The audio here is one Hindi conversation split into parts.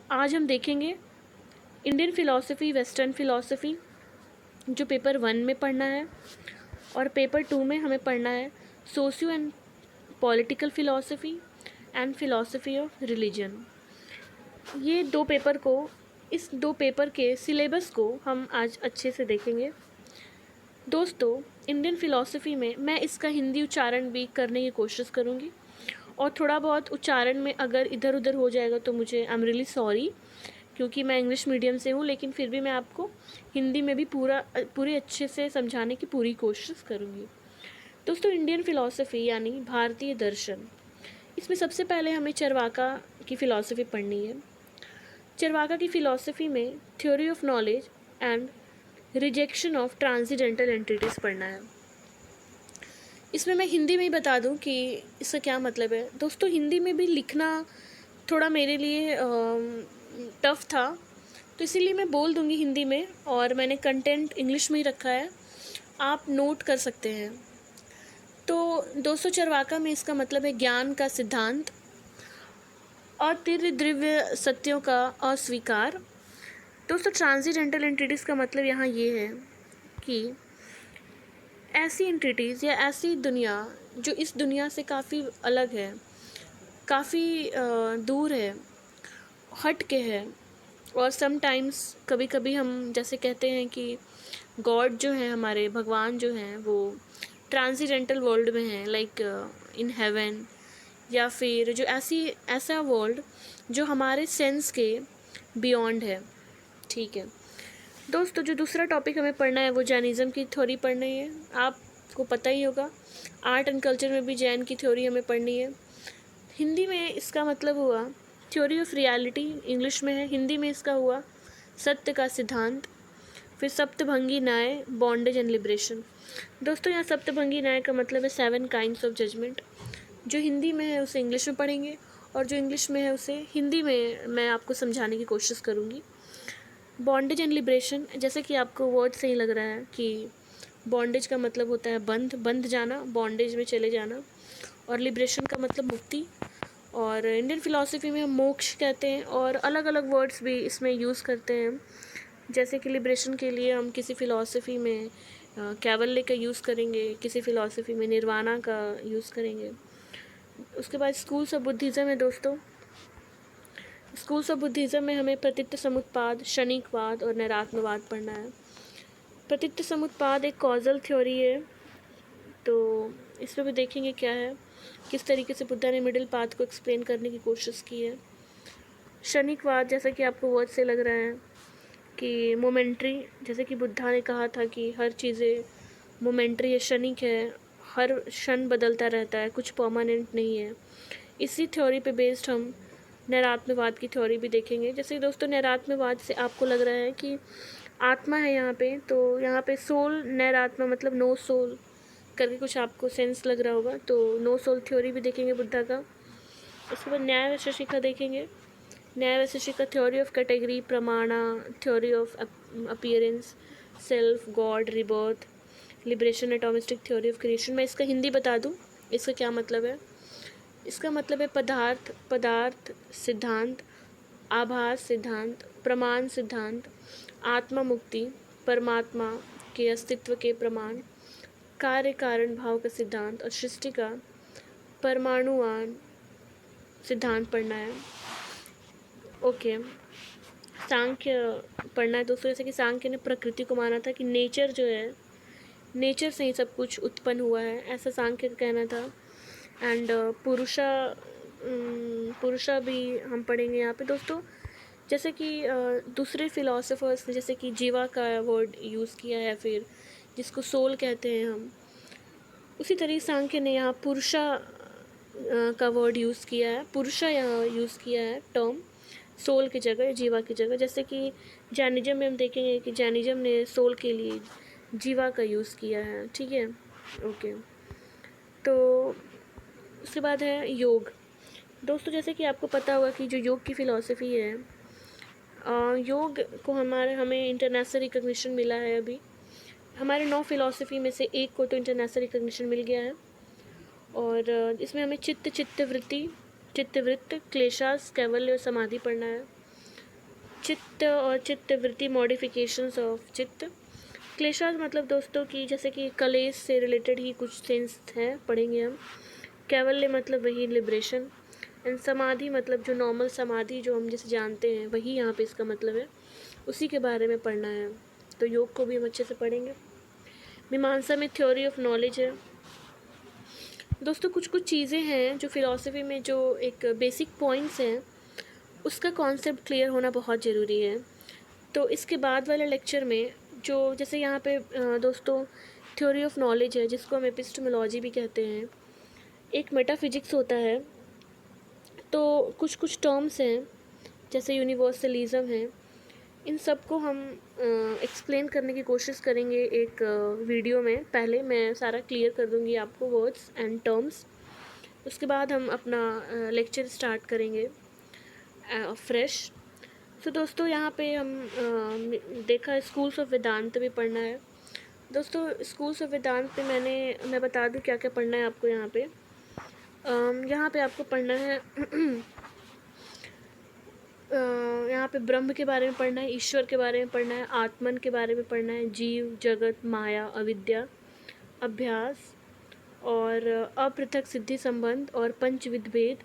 आज हम देखेंगे इंडियन फ़िलॉसफ़ी, वेस्टर्न फ़िलॉसफ़ी, जो पेपर 1 में पढ़ना है, और पेपर 2 में हमें पढ़ना है socio and political philosophy and philosophy of religion. ये इस दो पेपर के सिलेबस को हम आज अच्छे से देखेंगे। दोस्तों, इंडियन फ़िलॉसफ़ी में मैं इसका हिंदी उच्चारण भी करने की कोशिश करूँगी, और थोड़ा बहुत उच्चारण में अगर इधर उधर हो जाएगा तो मुझे आई एम रियली सॉरी, क्योंकि मैं इंग्लिश मीडियम से हूँ, लेकिन फिर भी मैं आपको हिंदी में भी पूरे अच्छे से समझाने की पूरी कोशिश करूँगी। दोस्तों, इंडियन फ़िलॉसफ़ी यानी भारतीय दर्शन, इसमें सबसे पहले हमें चरवाका की फ़िलॉसफ़ी पढ़नी है। चरवाका की फ़िलॉसफ़ी में theory of knowledge and rejection of transcendental entities पढ़ना है। इसमें मैं हिंदी में ही बता दूं कि इसका क्या मतलब है। दोस्तों, हिंदी में भी लिखना थोड़ा मेरे लिए टफ़ था, तो इसीलिए मैं बोल दूंगी हिंदी में, और मैंने कंटेंट इंग्लिश में ही रखा है, आप नोट कर सकते हैं। तो दोस्तों, चरवाका में इसका मतलब है ज्ञान का सिद्धांत, अतिर्य द्रव्य सत्यों का अस्वीकार। दोस्तों, ट्रांसीडेंटल एंटिटीज़ का मतलब यहाँ ये है कि ऐसी एंटिटीज़ या ऐसी दुनिया जो इस दुनिया से काफ़ी अलग है, काफ़ी दूर है, हट के है, और समटाइम्स कभी कभी हम जैसे कहते हैं कि गॉड जो है, हमारे भगवान जो हैं, वो ट्रांसीडेंटल वर्ल्ड में हैं, लाइक इन हेवन, या फिर जो ऐसा वर्ल्ड जो हमारे सेंस के बियॉन्ड है। ठीक है दोस्तों, जो दूसरा टॉपिक हमें पढ़ना है वो जैनिज़्म की थ्योरी पढ़नी है। आपको पता ही होगा, आर्ट एंड कल्चर में भी जैन की थ्योरी हमें पढ़नी है। हिंदी में इसका मतलब हुआ थ्योरी ऑफ रियलिटी, इंग्लिश में है, हिंदी में इसका हुआ सत्य का सिद्धांत। फिर सप्तभंगी न्याय, बॉन्डेज एंड लिबरेशन। दोस्तों, यहाँ सप्तभंगी न्याय का मतलब है 7 काइंड्स ऑफ जजमेंट। जो हिंदी में है उसे इंग्लिश में पढ़ेंगे, और जो इंग्लिश में है उसे हिंदी में मैं आपको समझाने की कोशिश करूँगी। बॉन्डेज एंड लिबरेशन, जैसे कि आपको वर्ड से ही लग रहा है कि बॉन्डेज का मतलब होता है बंध जाना, बॉन्डेज में चले जाना, और लिबरेशन का मतलब मुक्ति। और इंडियन फ़िलॉसफ़ी में हम मोक्ष कहते हैं, और अलग अलग वर्ड्स भी इसमें यूज़ करते हैं। जैसे कि लिबरेशन के लिए हम किसी फ़िलॉसफ़ी में कैवल्य का यूज़ करेंगे, किसी फ़िलॉसफ़ी में निर्वाणा का यूज़ करेंगे। उसके बाद स्कूल्स ऑफ बुद्धिज़्म है। दोस्तों, स्कूल्स ऑफ बुद्धिज़्म में हमें प्रतीत समुत्पाद, क्षणिकवाद और नैरात्म्यवाद पढ़ना है। प्रतीत समुत्पाद एक कॉजल थ्योरी है, तो इसमें भी देखेंगे क्या है, किस तरीके से बुद्धा ने मिडिल पाथ को एक्सप्लेन करने की कोशिश की है। क्षणिकवाद, जैसा कि आपको वर्ड से लग रहा है कि मोमेंट्री, जैसे कि बुद्धा ने कहा था कि हर चीज़ें मोमेंट्री है, क्षणिक है, हर क्षण बदलता रहता है, कुछ परमानेंट नहीं है। इसी थ्योरी पे बेस्ड हम नैरात्म्यवाद की थ्योरी भी देखेंगे। जैसे दोस्तों, नैरात्म्यवाद से आपको लग रहा है कि आत्मा है यहाँ पे, तो यहाँ पे सोल, नैरात्मा मतलब नो सोल करके कुछ आपको सेंस लग रहा होगा, तो नो सोल थ्योरी भी देखेंगे बुद्धा का। उसके बाद न्याय वैशेषिका देखेंगे। Nyaya Vaisheshika theory of category, pramana, theory of appearance, self, God, rebirth, liberation, atomistic theory of creation. मैं इसका हिंदी बता दूँ, इसका क्या मतलब है। इसका मतलब है पदार्थ सिद्धांत, आभास सिद्धांत, प्रमाण सिद्धांत, आत्मा मुक्ति, परमात्मा के अस्तित्व के प्रमाण, कार्य कारण भाव का सिद्धांत, और सृष्टि का परमाणुवान सिद्धांत पढ़ना है। ओके, सांख्य पढ़ना है दोस्तों। जैसे कि सांख्य ने प्रकृति को माना था कि नेचर जो है, नेचर से ही सब कुछ उत्पन्न हुआ है, ऐसा सांख्य का कहना था। एंड पुरुषा भी हम पढ़ेंगे यहाँ पे दोस्तों। जैसे कि दूसरे फिलोसोफर्स ने जैसे कि जीवा का वर्ड यूज़ किया है, फिर जिसको सोल कहते हैं हम, उसी तरीके सांख्य ने यहाँ पुरुषा का वर्ड यूज़ किया है, पुरुषा यहाँ यूज़ किया है टर्म, सोल की जगह, जीवा की जगह। जैसे कि जैनिज़्म में हम देखेंगे कि जैनिज़्म ने सोल के लिए जीवा का यूज़ किया है। ठीक है, ओके। तो उसके बाद है योग। दोस्तों, जैसे कि आपको पता होगा कि जो योग की फ़िलॉसफ़ी है, योग को हमें इंटरनेशनल रिकग्निशन मिला है। अभी हमारे 9 फ़िलॉसफ़ी में से एक को तो इंटरनेशनल रिकग्निशन मिल गया है, और इसमें हमें चित्तवृत्त, क्लेशास, कैवल्य और समाधि पढ़ना है। चित्त और चित्तवृत्ति मॉडिफिकेशंस ऑफ चित्त। क्लेशास मतलब दोस्तों कि जैसे कि कलेश से रिलेटेड ही कुछ सेंस हैं, पढ़ेंगे हम। कैवल्य मतलब वही लिबरेशन। एंड समाधि मतलब जो नॉर्मल समाधि जो हम जैसे जानते हैं वही यहाँ पे इसका मतलब है, उसी के बारे में पढ़ना है। तो योग को भी हम अच्छे से पढ़ेंगे। मीमांसा में थ्योरी ऑफ नॉलेज है। दोस्तों कुछ कुछ चीज़ें हैं जो फिलॉसफी में जो एक बेसिक पॉइंट्स हैं उसका कॉन्सेप्ट क्लियर होना बहुत ज़रूरी है। तो इसके बाद वाले लेक्चर में जो जैसे यहाँ पे दोस्तों थ्योरी ऑफ नॉलेज है जिसको हम एपिस्टेमोलॉजी भी कहते हैं, एक मेटाफिजिक्स होता है। तो कुछ कुछ टर्म्स हैं जैसे यूनिवर्सलिज्म है, इन सब को हम एक्सप्लेन करने की कोशिश करेंगे एक वीडियो में। पहले मैं सारा क्लियर कर दूंगी आपको वर्ड्स एंड टर्म्स, उसके बाद हम अपना लेक्चर स्टार्ट करेंगे फ्रेश। तो दोस्तों यहाँ पे हम देखा स्कूल्स ऑफ वेदांत भी पढ़ना है। दोस्तों स्कूल्स ऑफ वेदांत पे मैं बता दूँ क्या क्या पढ़ना है आपको। यहाँ पे आपको पढ़ना है यहाँ पे ब्रह्म के बारे में पढ़ना है, ईश्वर के बारे में पढ़ना है, आत्मन के बारे में पढ़ना है, जीव जगत माया अविद्या अभ्यास और अपृथक सिद्धि संबंध और पंचविध भेद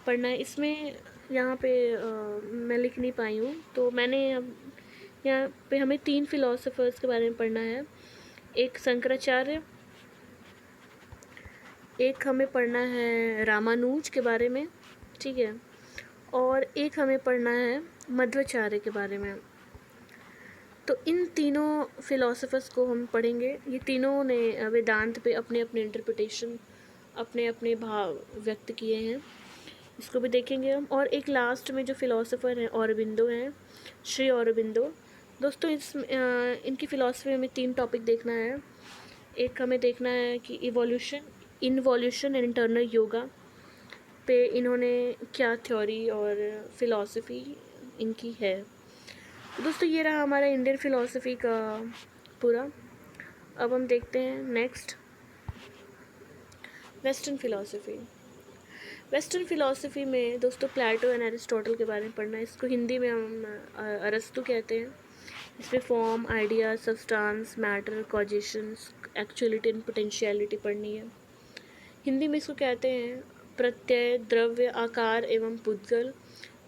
पढ़ना है। इसमें यहाँ पे मैं लिख नहीं पाई हूँ, तो मैंने यहाँ पे हमें 3 फिलोसोफर्स के बारे में पढ़ना है। एक शंकराचार्य, एक हमें पढ़ना है रामानुज के बारे में, ठीक है, और एक हमें पढ़ना है मध्वाचार्य के बारे में। तो इन तीनों फिलोसोफर्स को हम पढ़ेंगे। ये तीनों ने वेदांत पे अपने अपने इंटरप्रिटेशन, अपने अपने भाव व्यक्त किए हैं, इसको भी देखेंगे हम। और एक लास्ट में जो फिलोसोफर हैं औरबिंदो हैं, श्री औरबिंदो। दोस्तों इनकी फ़िलासफ़ी में 3 टॉपिक देखना है। एक हमें देखना है कि इन्वॉल्यूशन एंड इंटरनल योगा पे इन्होंने क्या थ्योरी और फ़िलासफ़ी इनकी है। तो दोस्तों ये रहा हमारा इंडियन फ़िलासफ़ी का पूरा। अब हम देखते हैं next western philosophy. Western philosophy में दोस्तों प्लेटो एंड एरिस्टोटल के बारे में पढ़ना है। इसको हिंदी में हम अरस्तु कहते हैं। इसमें form, idea, substance, matter, causations, actuality and potentiality पढ़नी है। हिंदी में इसको कहते हैं प्रत्यय, द्रव्य, आकार एवं पुद्गल,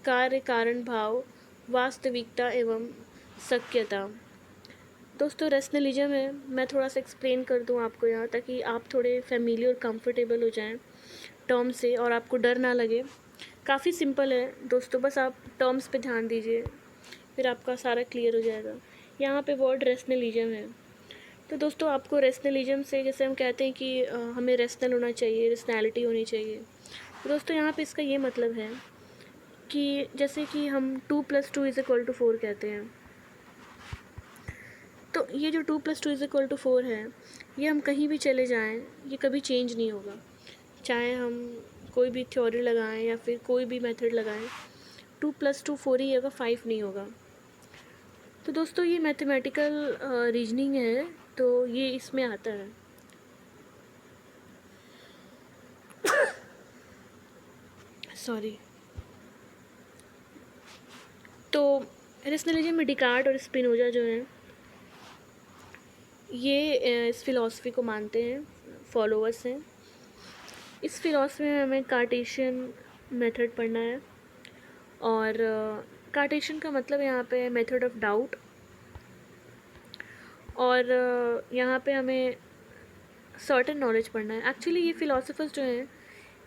कार्य, कारण, भाव, वास्तविकता एवं सत्यता। दोस्तों रेशनलिज्म है, मैं थोड़ा सा एक्सप्लेन कर दूं आपको यहाँ, ताकि आप थोड़े फैमिलियर और कंफर्टेबल हो जाएं टर्म से और आपको डर ना लगे। काफ़ी सिंपल है दोस्तों, बस आप टर्म्स पे ध्यान दीजिए, फिर आपका सारा क्लियर हो जाएगा। यहाँ पे वर्ड रेशनलिज्म है। तो दोस्तों आपको रेशनलिज्म से जैसे हम कहते हैं कि हमें रेशनल होना चाहिए, रेशनैलिटी होनी चाहिए। तो दोस्तों यहाँ पे इसका ये मतलब है कि जैसे कि हम 2 + 2 = 4 कहते हैं, तो ये जो 2 + 2 = 4 है, ये हम कहीं भी चले जाएं ये कभी चेंज नहीं होगा। चाहे हम कोई भी थ्योरी लगाएं या फिर कोई भी मेथड लगाएं, 2 + 2 4 ही होगा, 5 नहीं होगा। तो दोस्तों ये मैथमेटिकल रीजनिंग है, तो ये इसमें आता है। सॉरी। तो रेशनलिज्म में डिकार्ट और स्पिनोजा जो हैं ये इस फिलॉसफी को मानते हैं, फॉलोअर्स हैं। इस फिलॉसफी में हमें कार्टेशियन मेथड पढ़ना है, और कार्टेशियन का मतलब यहाँ पे मेथड ऑफ डाउट। और यहाँ पे हमें सर्टेन नॉलेज पढ़ना है। एक्चुअली ये फ़िलासफ़र्स जो हैं,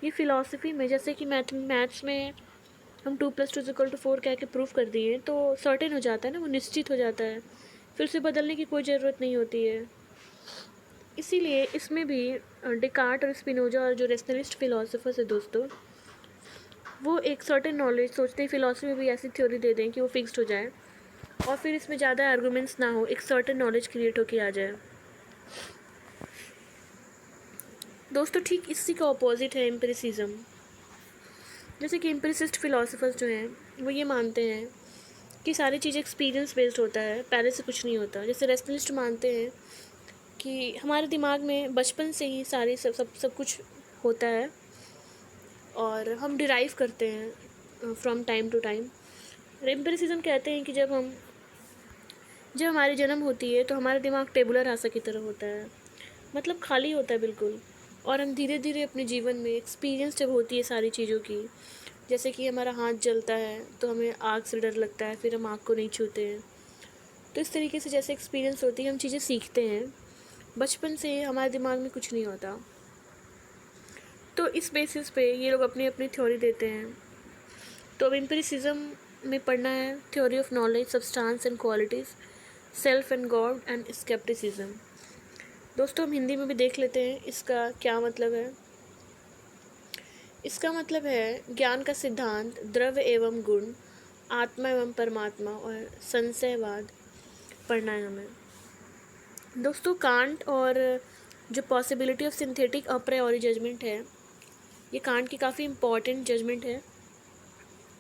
ये फ़िलासफ़ी में जैसे कि मैथ्स में हम 2 + 2 = 4 कह के प्रूव कर दिए, तो सर्टेन हो जाता है ना, वो निश्चित हो जाता है, फिर उसे बदलने की कोई ज़रूरत नहीं होती है। इसीलिए इसमें भी डिकार्ट और स्पिनोजा और जो रेशनलिस्ट फ़िलासफ़र्स है दोस्तों, वो एक सर्टेन नॉलेज सोचते हैं फ़िलासफ़ी में भी ऐसी थ्योरी दे दें कि वो फिक्स्ड हो जाए, और फिर इसमें ज़्यादा आर्गूमेंट्स ना हो, एक सर्टेन नॉलेज क्रिएट होके आ जाए। दोस्तों ठीक इसी का ऑपोजिट है एम्पिरिसिज्म। जैसे कि एम्पिरिसिस्ट फ़िलासफ़र्स जो हैं वो ये मानते हैं कि सारी चीज़ें एक्सपीरियंस बेस्ड होता है, पहले से कुछ नहीं होता। जैसे रेशनलिस्ट मानते हैं कि हमारे दिमाग में बचपन से ही सारी सब कुछ होता है, और हम डिराइव करते हैं from time to time. Empiricism कहते हैं कि जब हमारी जन्म होती है तो हमारा दिमाग टेबुलर रासा की तरह होता है, मतलब खाली होता है बिल्कुल। और हम धीरे धीरे अपने जीवन में एक्सपीरियंस जब होती है सारी चीज़ों की, जैसे कि हमारा हाथ जलता है तो हमें आग से डर लगता है, फिर हम आग को नहीं छूते हैं। तो इस तरीके से जैसे एक्सपीरियंस होती है हम चीज़ें सीखते हैं। बचपन से हमारे दिमाग में कुछ नहीं होता। तो इस बेसिस पे ये लोग अपनी अपनी थ्योरी देते हैं। तो अब एम्पिरिसिज्म में पढ़ना है theory of knowledge, substance and qualities, self and God and scepticism. दोस्तों हम हिंदी में भी देख लेते हैं इसका क्या मतलब है। इसका मतलब है ज्ञान का सिद्धांत, द्रव्य एवं गुण, आत्मा एवं परमात्मा और संशयवाद पढ़ना है हमें। दोस्तों कांट और जो पॉसिबिलिटी ऑफ सिंथेटिक अप्रायोरी जजमेंट है, ये कांट की काफ़ी इम्पॉर्टेंट जजमेंट है।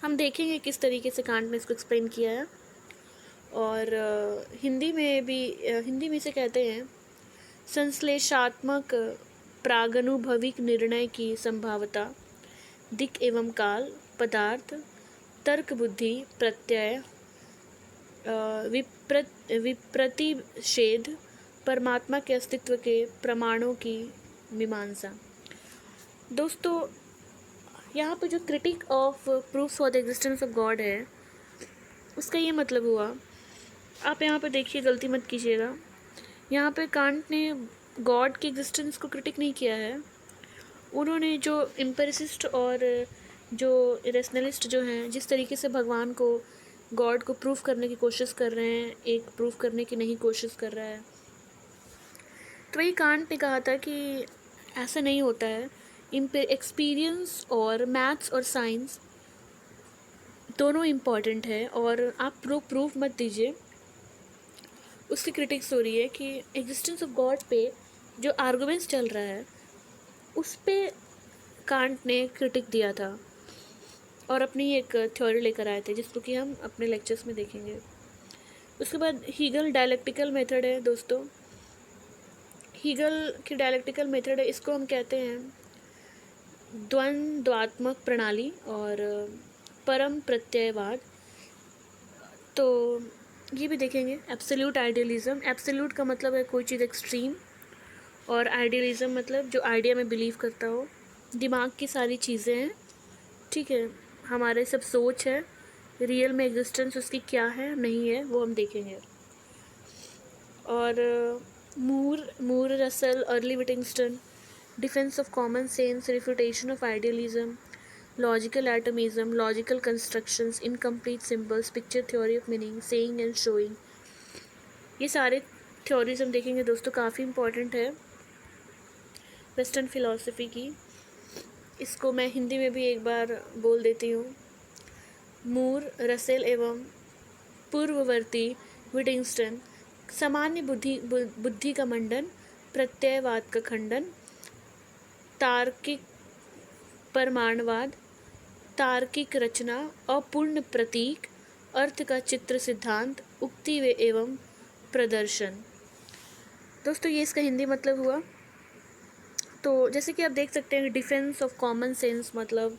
हम देखेंगे किस तरीके से कांट ने इसको एक्सप्लेन किया है। और हिंदी में इसे कहते हैं संश्लेषात्मक प्रागनुभविक निर्णय की संभावता, दिक् एवं काल, पदार्थ, तर्क, बुद्धि, प्रत्यय, विप्रतिषेध, परमात्मा के अस्तित्व के प्रमाणों की मीमांसा। दोस्तों यहाँ पर जो critic of proofs for the existence of God है, उसका ये मतलब हुआ, आप यहाँ पर देखिए, गलती मत कीजिएगा, यहाँ पे कांट ने गॉड की एग्जिस्टेंस को क्रिटिक नहीं किया है। उन्होंने जो एम्पिरिसिस्ट और जो रेशनलिस्ट जो हैं, जिस तरीके से भगवान को, गॉड को प्रूफ करने की कोशिश कर रहे हैं, एक प्रूफ करने की नहीं कोशिश कर रहा है, तो वही कांट ने कहा था कि ऐसा नहीं होता है। एक्सपीरियंस और मैथ्स और साइंस दोनों इम्पॉर्टेंट है, और आप प्रूफ मत दीजिए। उसकी क्रिटिक्स हो रही है कि एग्जिस्टेंस ऑफ गॉड पे जो आर्गुमेंट्स चल रहा है, उस पे कांट ने क्रिटिक दिया था और अपनी एक थ्योरी लेकर आए थे, जिसको कि हम अपने लेक्चर्स में देखेंगे। उसके बाद हीगल डायलेक्टिकल मेथड है दोस्तों। हीगल की डायलेक्टिकल मेथड है, इसको हम कहते हैं द्वंद्वात्मक प्रणाली और परम प्रत्ययवाद। तो ये भी देखेंगे। एब्सोल्यूट आइडियलिज्म, एब्सोल्यूट का मतलब है कोई चीज़ एक्सट्रीम, और आइडियलिज्म मतलब जो आइडिया में बिलीव करता हो। दिमाग की सारी चीज़ें हैं, ठीक है, हमारे सब सोच है, रियल में एग्जिस्टेंस उसकी क्या है नहीं है वो हम देखेंगे। और Moore, Russell, early Wittgenstein, defence of common sense, refutation of idealism, logical atomism, logical constructions, incomplete symbols, picture theory of meaning, saying and showing, ये सारे थ्योरीज हम देखेंगे दोस्तों। काफ़ी इम्पोर्टेंट है वेस्टर्न फिलॉसफी की। इसको मैं हिंदी में भी एक बार बोल देती हूँ। मूर, रसेल एवं पूर्ववर्ती विटिंगस्टन, सामान्य बुद्धि का मंडन, प्रत्ययवाद का खंडन, तार्किक परमाणुवाद, तार्किक रचना, अपूर्ण प्रतीक, अर्थ का चित्र सिद्धांत, उक्ति एवं प्रदर्शन। दोस्तों ये इसका हिंदी मतलब हुआ। तो जैसे कि आप देख सकते हैं, डिफेंस ऑफ कॉमन सेंस मतलब,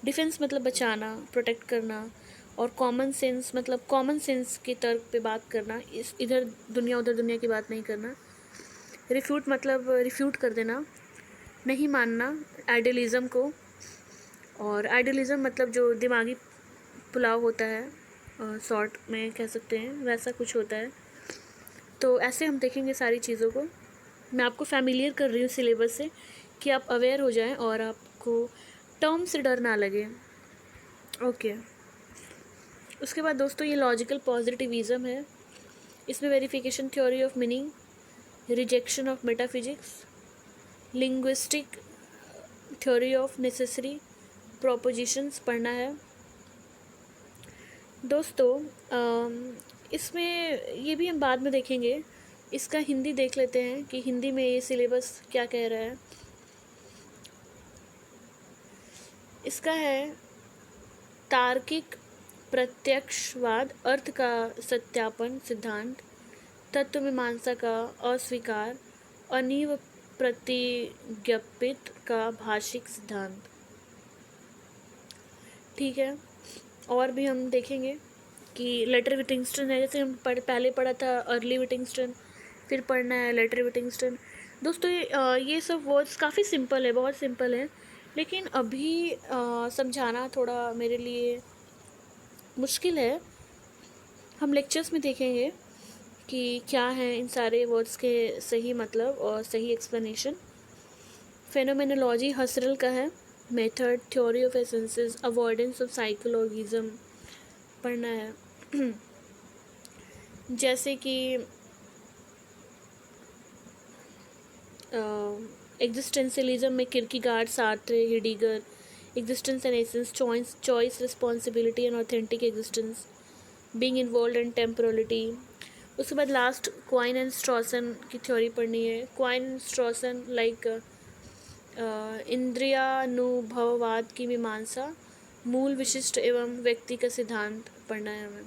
डिफेंस मतलब बचाना, प्रोटेक्ट करना, और कॉमन सेंस मतलब कॉमन सेंस के तर्क पे बात करना, इस इधर दुनिया उधर दुनिया की बात नहीं करना। रिफ्यूट मतलब रिफ्यूट कर देना, नहीं मानना आइडियलिज़म को। और आइडियलिज़म मतलब जो दिमागी पुलाव होता है, शॉर्ट में कह सकते हैं, वैसा कुछ होता है। तो ऐसे हम देखेंगे सारी चीज़ों को। मैं आपको फैमिलियर कर रही हूँ सिलेबस से, कि आप अवेयर हो जाएं और आपको टर्म से डर ना लगे। ओके। उसके बाद दोस्तों ये लॉजिकल पॉजिटिविज़म है। इसमें verification theory of meaning, rejection of metaphysics, linguistic theory of necessary propositions पढ़ना है दोस्तों। इसमें ये भी हम बाद में देखेंगे। इसका हिंदी देख लेते हैं कि हिंदी में ये सिलेबस क्या कह रहा है। इसका है तार्किक प्रत्यक्षवाद, अर्थ का सत्यापन सिद्धांत, तत्व मीमांसा का अस्वीकार, अनीव प्रतिज्ञापित का भाषिक सिद्धांत। ठीक है, और भी हम देखेंगे। कि लेटर विटिंगस्टन है, जैसे हम पहले पढ़ा था अर्ली विटिंगस्टन, फिर पढ़ना है लेटर विटिंगस्टन। दोस्तों ये सब वर्ड्स काफ़ी सिंपल है, बहुत सिंपल है, लेकिन अभी समझाना थोड़ा मेरे लिए मुश्किल है। हम लेक्चर्स में देखेंगे कि क्या है इन सारे वर्ड्स के सही मतलब और सही एक्सप्लेनेशन। फेनोमेनोलॉजी हसरल का है। Method, theory of essences, avoidance of psychologism पढ़ना है। जैसे कि एग्जिस्टेंशियलिज्म में Kierkegaard, Sartre, Heidegger, existence and essence, choice, responsibility and authentic existence, being involved and temporality. उसके बाद लास्ट क्वाइन एंड स्ट्रॉसन की थ्योरी पढ़नी है। क्वाइन एंड स्ट्रॉसन लाइक इंद्रियानुभववाद की मीमांसा, मूल, विशिष्ट एवं व्यक्ति का सिद्धांत पढ़ना है हमें।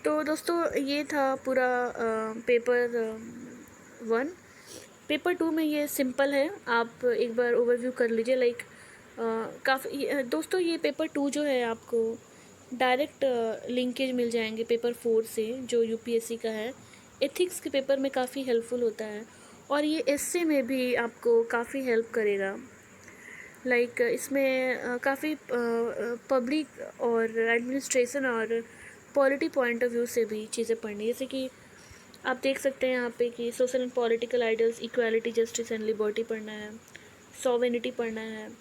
तो दोस्तों ये था पूरा पेपर 1। पेपर 2 में ये सिंपल है, आप एक बार ओवरव्यू कर लीजिए। लाइक काफ़ी दोस्तों ये पेपर 2 जो है आपको डायरेक्ट लिंकेज मिल जाएंगे पेपर 4 से, जो यूपीएससी का है। एथिक्स के पेपर में काफ़ी हेल्पफुल होता है, और ये एसए में भी आपको काफ़ी हेल्प करेगा। लाइक इसमें काफ़ी पब्लिक और एडमिनिस्ट्रेशन और पॉलिटी पॉइंट ऑफ व्यू से भी चीज़ें पढ़नी, जैसे कि आप देख सकते हैं यहाँ पे कि social and political ideals, equality, justice and liberty पढ़ना है, सॉवेनिटी पढ़ना है,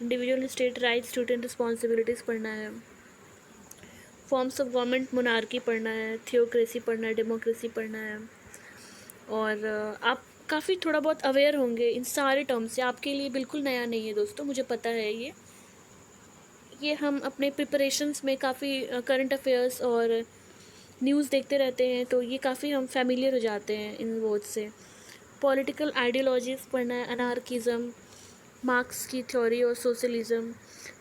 individual state rights, duty and responsibilities पढ़ना है, फॉर्म्स ऑफ गवर्नमेंट, मोनार्की पढ़ना है, थियोक्रेसी पढ़ना है, डेमोक्रेसी पढ़ना है। और आप काफ़ी थोड़ा बहुत अवेयर होंगे इन सारे टर्म्स से। आपके लिए बिल्कुल नया नहीं है दोस्तों, मुझे पता है। ये हम अपने प्रिपरेशंस में काफ़ी करंट अफेयर्स और न्यूज़ देखते रहते हैं, तो ये काफ़ी हम फैमिलियर हो जाते हैं इन वर्ड्स से। पॉलिटिकल आइडियोलॉजीज़ पढ़ना है, अनार्किज़म, मार्क्स की थ्योरी और सोशलिज़म।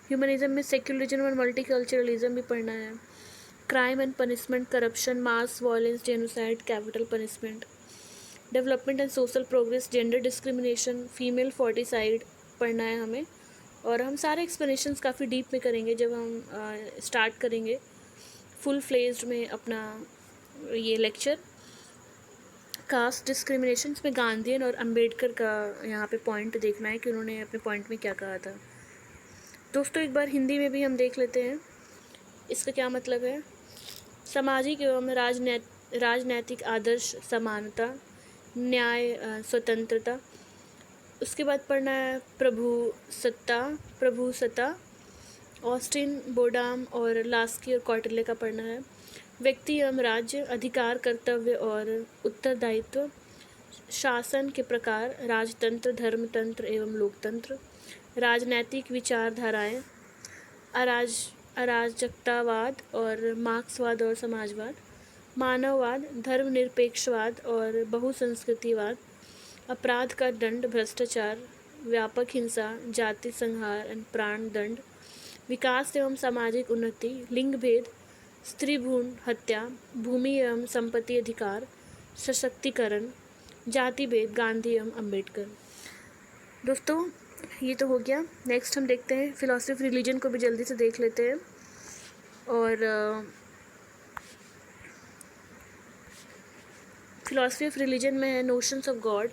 ह्यूमनिज़म में सेक्युलरिज्म और मल्टीकल्चरलिज्म भी पढ़ना है। Crime and punishment, corruption, mass violence, genocide, capital punishment. Development and social progress, gender discrimination, female foeticide पढ़ना है हमें। और हम सारे एक्सप्लेनेशंस काफ़ी डीप में करेंगे जब हम स्टार्ट करेंगे फुल फ्लेज्ड में अपना ये लेक्चर। कास्ट डिस्क्रिमिनेशन में गांधीयन और अंबेडकर का यहाँ पे पॉइंट देखना है कि उन्होंने अपने पॉइंट में क्या कहा था। दोस्तों एक बार हिंदी में भी हम देख लेते हैं इसका क्या मतलब है। सामाजिक एवं राजनैतिक आदर्श, समानता, न्याय, स्वतंत्रता। उसके बाद पढ़ना है प्रभुसत्ता, ऑस्टिन, बोडाम और लास्की और कौटिल्य का पढ़ना है। व्यक्ति एवं राज्य, अधिकार, कर्तव्य और उत्तरदायित्व, शासन के प्रकार, राजतंत्र, धर्मतंत्र एवं लोकतंत्र, राजनैतिक विचारधाराएं, अराजकतावाद और मार्क्सवाद और समाजवाद, मानववाद, धर्मनिरपेक्षवाद और बहुसंस्कृतिवाद, अपराध का दंड, भ्रष्टाचार, व्यापक हिंसा, जाति संहार एंड प्राण दंड, विकास एवं सामाजिक उन्नति, लिंग भेद, स्त्री भ्रूण हत्या, भूमि एवं संपत्ति अधिकार, सशक्तिकरण, जाति भेद, गांधी एवं अंबेडकर। दोस्तों ये तो हो गया। नेक्स्ट हम देखते हैं फिलॉसफी ऑफ रिलीजन को भी जल्दी से देख लेते हैं। और फिलॉसफी ऑफ रिलीजन में है नोशंस ऑफ गॉड,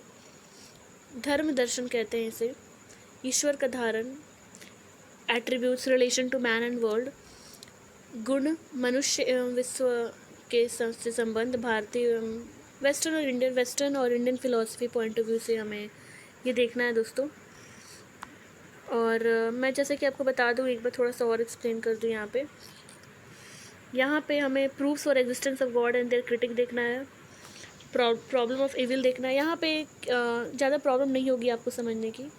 धर्म दर्शन कहते हैं इसे, ईश्वर का धारण, attributes, relation to man and world, गुण, मनुष्य एवं विश्व के से संबंध, भारतीय एवं वेस्टर्न और Indian philosophy point of view से हमें ये देखना है दोस्तों। और मैं जैसे कि आपको बता दूँ, एक बार थोड़ा सा और एक्सप्लेन कर दूँ। यहाँ पे हमें प्रूफ्स और existence of God and their critic देखना है, प्रॉब्लम ऑफ इविल देखना है। यहाँ पे ज़्यादा प्रॉब्लम नहीं होगी आपको समझने की,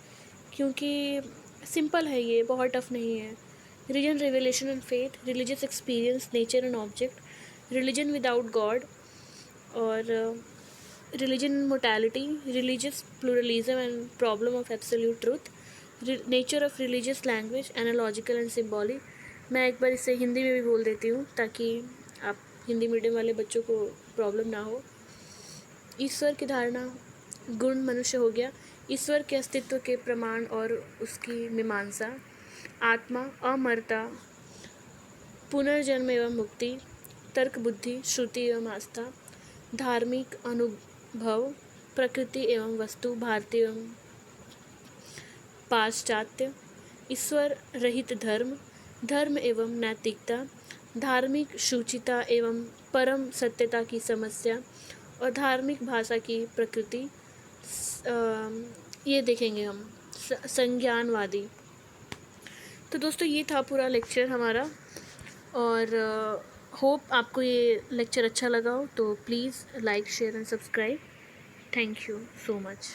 क्योंकि सिंपल है, ये बहुत टफ नहीं है। Religion, revelation and faith, religious experience, nature and object, religion without God, और religion mortality, religious pluralism and problem of absolute truth, nature of religious language, analogical and symbolic. मैं एक बार इसे हिंदी में भी बोल देती हूँ ताकि आप हिंदी मीडियम वाले बच्चों को प्रॉब्लम ना हो। ईश्वर की धारणा, गुण, मनुष्य हो गया, ईश्वर के अस्तित्व के प्रमाण और उसकी मीमांसा, आत्मा, अमरता, पुनर्जन्म एवं मुक्ति, तर्क बुद्धि, श्रुति एवं आस्था, धार्मिक अनुभव, प्रकृति एवं वस्तु, भारतीय एवं पाश्चात्य, ईश्वर रहित धर्म, धर्म एवं नैतिकता, धार्मिक शुचिता एवं परम सत्यता की समस्या और धार्मिक भाषा की प्रकृति, ये देखेंगे हम। संज्ञानवादी। तो दोस्तों ये था पूरा लेक्चर हमारा, और होप आपको ये लेक्चर अच्छा लगा हो। तो please like, share and subscribe. Thank you so much.